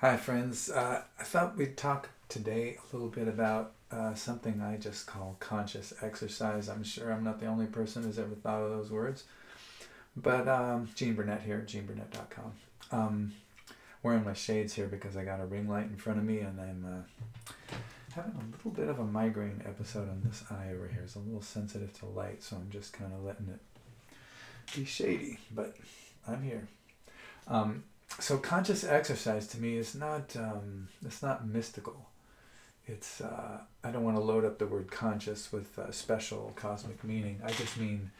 Hi, friends. I thought we'd talk today a little bit about something I just call conscious exercise. I'm sure I'm not the only person who's ever thought of those words. But Gene Burnett here, geneburnett.com. Wearing my shades here because I got a ring light in front of me and I'm having a little bit of a migraine episode on this eye over here. It's a little sensitive to light, so I'm just kind of letting it be shady. But I'm here. So conscious exercise to me is not it's not mystical. It's I don't want to load up the word conscious with special cosmic meaning. I just mean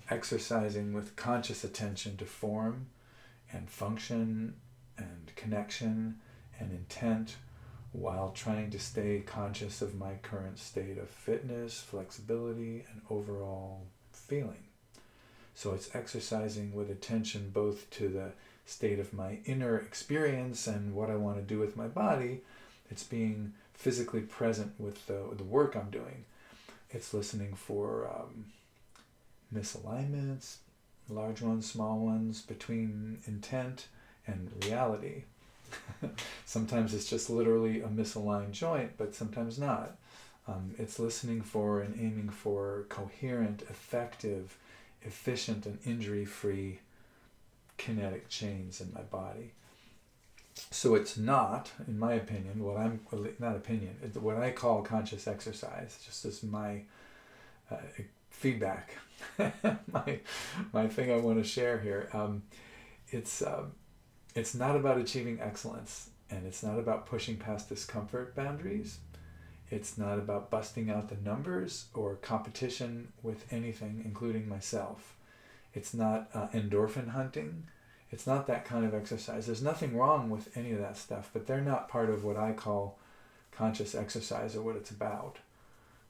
exercising with conscious attention to form and function and connection and intent while trying to stay conscious of my current state of fitness, flexibility, and overall feeling. So it's exercising with attention both to the state of my inner experience and what I want to do with my body. It's being physically present with the work I'm doing. It's listening for misalignments, large ones, small ones, between intent and reality. Sometimes it's just literally a misaligned joint, but sometimes not. It's listening for and aiming for coherent, effective, efficient, and injury-free kinetic chains in my body. So it's not, in my opinion, what I call conscious exercise, just as my feedback, my thing I want to share here. It's not about achieving excellence, and it's not about pushing past discomfort boundaries. It's not about busting out the numbers or competition with anything, including myself. It's not endorphin hunting. It's not that kind of exercise. There's nothing wrong with any of that stuff, but they're not part of what I call conscious exercise or what it's about.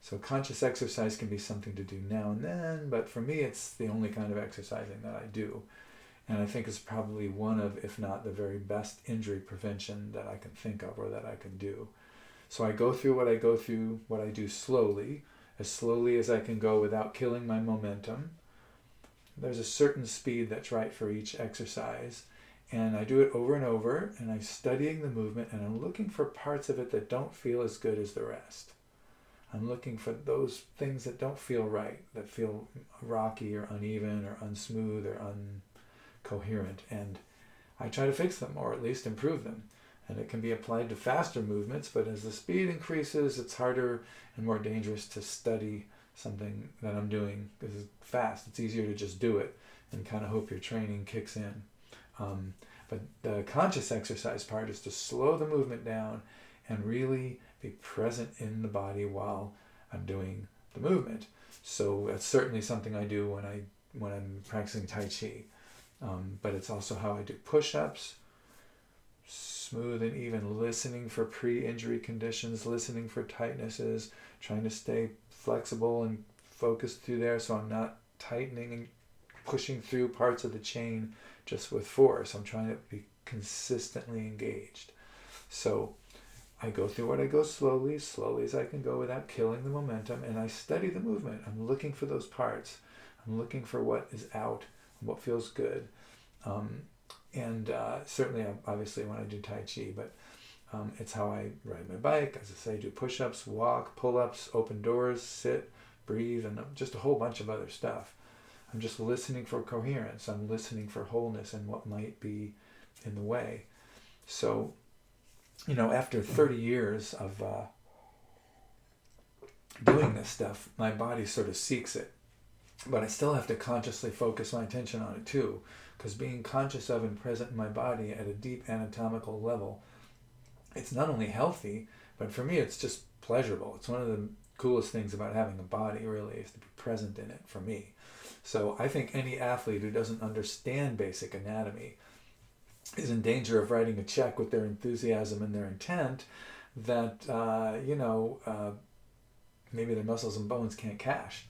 So conscious exercise can be something to do now and then, but for me it's the only kind of exercising that I do. And I think it's probably one of, if not the very best injury prevention that I can think of or that I can do. So I go through what I do slowly as I can go without killing my momentum. There's a certain speed that's right for each exercise, and I do it over and over, and I'm studying the movement, and I'm looking for parts of it that don't feel as good as the rest. I'm looking for those things that don't feel right, that feel rocky or uneven or unsmooth or uncoherent, and I try to fix them or at least improve them. And it can be applied to faster movements, but as the speed increases, it's harder and more dangerous to study something that I'm doing because it's fast. It's easier to just do it and kind of hope your training kicks in. But the conscious exercise part is to slow the movement down and really be present in the body while I'm doing the movement. So that's certainly something I do when I'm practicing Tai Chi. But it's also how I do push-ups, smooth and even, listening for pre-injury conditions, listening for tightnesses, trying to stay flexible and focused through there so I'm not tightening and pushing through parts of the chain just with force. I'm trying to be consistently engaged. So I go through what I go slowly as I can go without killing the momentum, and I study the movement. I'm looking for those parts. I'm looking for what is out and what feels good. Certainly, obviously, when I do Tai Chi, but it's how I ride my bike. As I say, I do push-ups, walk, pull-ups, open doors, sit, breathe, and just a whole bunch of other stuff. I'm just listening for coherence. I'm listening for wholeness and what might be in the way. So, after 30 years of doing this stuff, my body sort of seeks it. But I still have to consciously focus my attention on it too, because being conscious of and present in my body at a deep anatomical level, it's not only healthy, but for me it's just pleasurable. It's one of the coolest things about having a body, really, is to be present in it for me. So I think any athlete who doesn't understand basic anatomy is in danger of writing a check with their enthusiasm and their intent that, maybe their muscles and bones can't cash,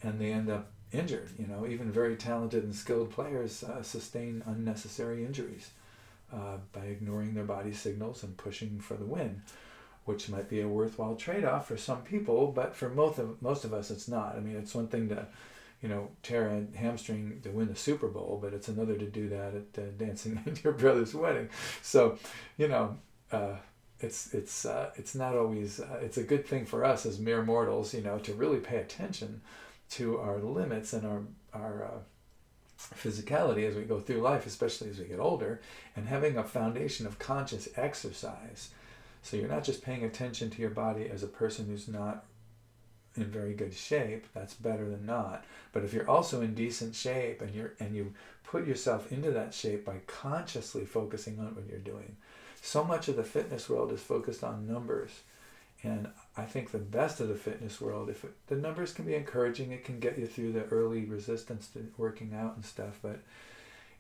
and they end up injured. Even very talented and skilled players sustain unnecessary injuries by ignoring their body signals and pushing for the win, which might be a worthwhile trade-off for some people, but for most of us it's not. I mean, it's one thing to tear a hamstring to win the Super Bowl, but it's another to do that at dancing at your brother's wedding. So, it's not always it's a good thing for us as mere mortals, to really pay attention to our limits and our physicality as we go through life, especially as we get older, and having a foundation of conscious exercise. So you're not just paying attention to your body as a person who's not in very good shape. That's better than not. But if you're also in decent shape and you put yourself into that shape by consciously focusing on what you're doing. So much of the fitness world is focused on numbers. And I think the best of the fitness world, the numbers can be encouraging, it can get you through the early resistance to working out and stuff. But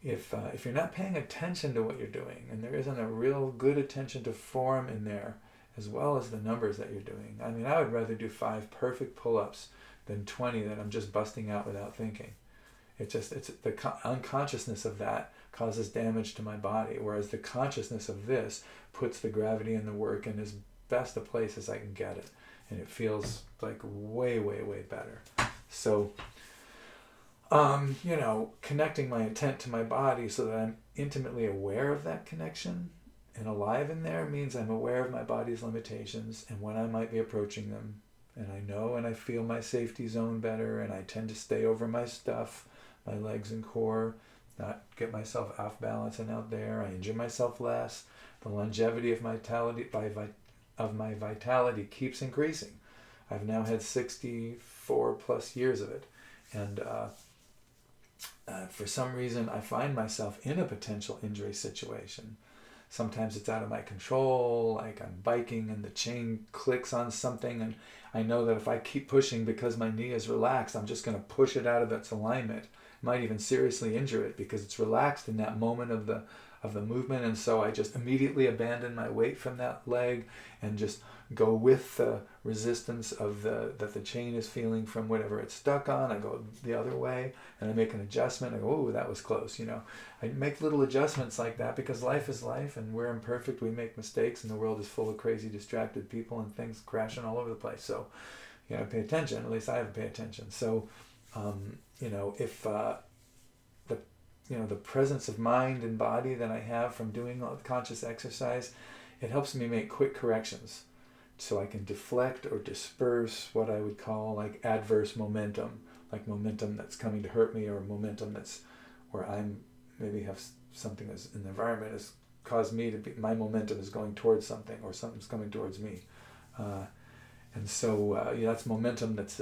if you're not paying attention to what you're doing, and there isn't a real good attention to form in there, as well as the numbers that you're doing. I mean, I would rather do 5 perfect pull-ups than 20 that I'm just busting out without thinking. It's the unconsciousness of that causes damage to my body, whereas the consciousness of this puts the gravity and the work in as best a place as I can get it. And it feels like way, way, way better. So, connecting my intent to my body so that I'm intimately aware of that connection and alive in there means I'm aware of my body's limitations and when I might be approaching them. And I know and I feel my safety zone better, and I tend to stay over my stuff, my legs and core, not get myself off balance and out there. I injure myself less. The longevity of my vitality keeps increasing. I've now had 64 plus years of it. And for some reason, I find myself in a potential injury situation. Sometimes it's out of my control, like I'm biking and the chain clicks on something, and I know that if I keep pushing because my knee is relaxed, I'm just going to push it out of its alignment. Might even seriously injure it because it's relaxed in that moment of the movement, and so I just immediately abandon my weight from that leg and just go with the resistance of that the chain is feeling from whatever it's stuck on. I go the other way and I make an adjustment. I go, oh, that was close. I make little adjustments like that because life is life and we're imperfect. We make mistakes and the world is full of crazy, distracted people and things crashing all over the place. So you got to pay attention. At least I have to pay attention. So, if the presence of mind and body that I have from doing all the conscious exercise, it helps me make quick corrections. So I can deflect or disperse what I would call like adverse momentum, like momentum that's coming to hurt me, or momentum that's where I'm maybe have something as in the environment has caused me to be, my momentum is going towards something or something's coming towards me. And so that's momentum that's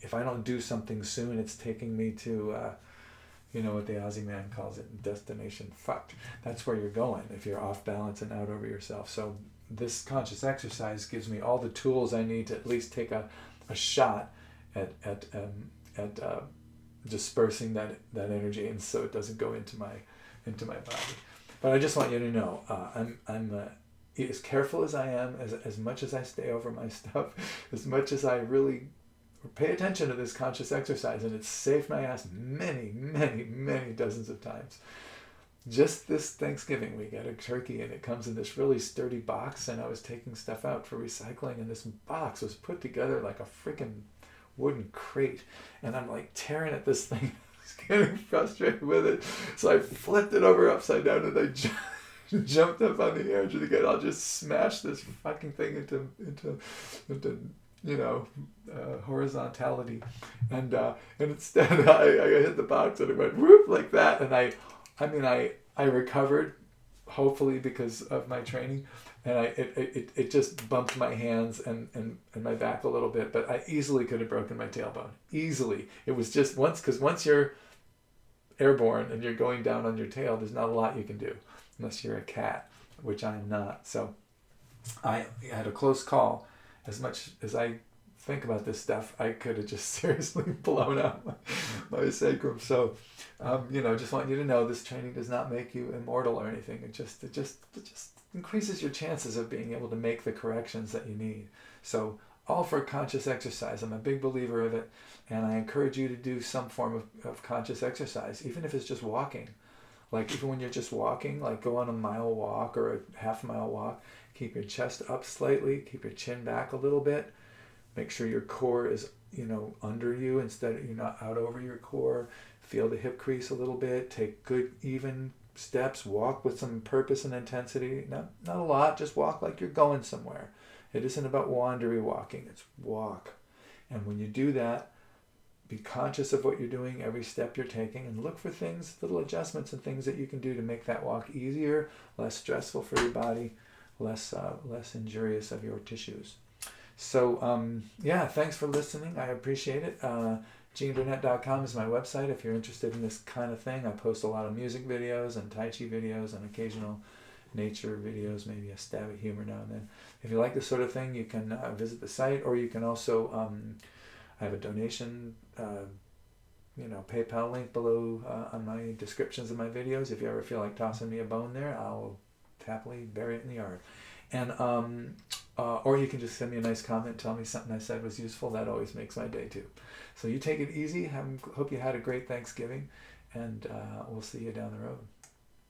if I don't do something soon, it's taking me to, what the Aussie man calls it, destination fucked. That's where you're going if you're off balance and out over yourself. So this conscious exercise gives me all the tools I need to at least take a shot at dispersing that energy, and so it doesn't go into my body. But I just want you to know, I'm as careful as I am, as much as I stay over my stuff, as much as I really pay attention to this conscious exercise, and it's saved my ass many, many, many dozens of times. Just this Thanksgiving, we got a turkey, and it comes in this really sturdy box, and I was taking stuff out for recycling, and this box was put together like a freaking wooden crate, and I'm like tearing at this thing. I was getting frustrated with it, so I flipped it over upside down, and I jumped up on the edge again. I'll just smash this fucking thing into horizontality, and instead I hit the box and it went whoop like that, and I recovered, hopefully because of my training, and it just bumped my hands and my back a little bit, but I easily could have broken my tailbone. Easily. It was just once you're airborne and you're going down on your tail, there's not a lot you can do unless you're a cat, which I am not. So I had a close call. As much as I think about this stuff, I could have just seriously blown out my sacrum. So, just want you to know this training does not make you immortal or anything. It just increases your chances of being able to make the corrections that you need. So, all for conscious exercise. I'm a big believer of it, and I encourage you to do some form of conscious exercise, even if it's just walking. Like even when you're just walking, like go on a mile walk or a half-mile walk, keep your chest up slightly, keep your chin back a little bit. Make sure your core is, under you instead of you're not out over your core. Feel the hip crease a little bit. Take good, even, steps, walk with some purpose and intensity. Not a lot, just walk like you're going somewhere. It isn't about wandery walking, it's walk. And when you do that, be conscious of what you're doing, every step you're taking, and look for things, little adjustments and things that you can do to make that walk easier, less stressful for your body, less injurious of your tissues. So, yeah, thanks for listening. I appreciate it. GeneBurnett.com is my website if you're interested in this kind of thing. I post a lot of music videos and Tai Chi videos and occasional nature videos, maybe a stab of humor now and then. If you like this sort of thing, you can visit the site, or you can also, I have a donation, PayPal link below on my descriptions of my videos. If you ever feel like tossing me a bone there, I'll happily bury it in the yard. And or you can just send me a nice comment, tell me something I said was useful. That always makes my day too. So you take it easy. Hope you had a great Thanksgiving, and we'll see you down the road.